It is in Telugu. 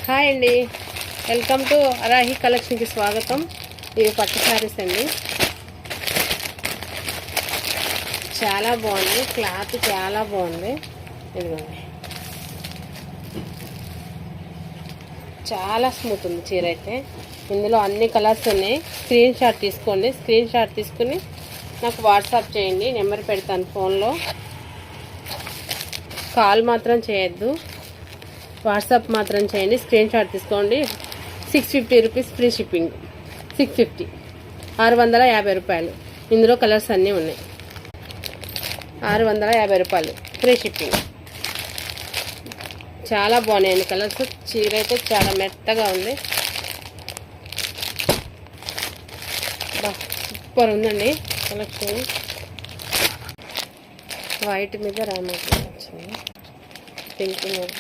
హాయ్ అండి, వెల్కమ్ టు అరాహి కలెక్షన్కి స్వాగతం. ఇవి పట్టు శారీస్ అండి. చాలా బాగుంది, క్లాత్ చాలా బాగుంది. ఇదిగోండి, చాలా స్మూత్ ఉంది చీర అయితే. ఇందులో అన్ని కలర్స్ ఉన్నాయి. స్క్రీన్ షాట్ తీసుకోండి. స్క్రీన్ షాట్ తీసుకుని నాకు వాట్సాప్ చేయండి. నెంబర్ పెడతాను ఫోన్లో. కాల్ మాత్రం చేయొద్దు, వాట్సాప్ మాత్రం చేయండి. స్క్రీన్ షాట్ తీసుకోండి. 650 రూపీస్ ఫ్రీ షిప్పింగ్. 650 650 రూపాయలు. ఇందులో కలర్స్ అన్నీ ఉన్నాయి. 650 రూపాయలు ఫ్రీ షిప్పింగ్. చాలా బాగున్నాయండి కలర్స్. చీర అయితే చాలా మెత్తగా ఉంది. సూపర్ ఉందండి కలెక్షన్. వైట్ మీద రామా వచ్చింది, పింక్ మీద.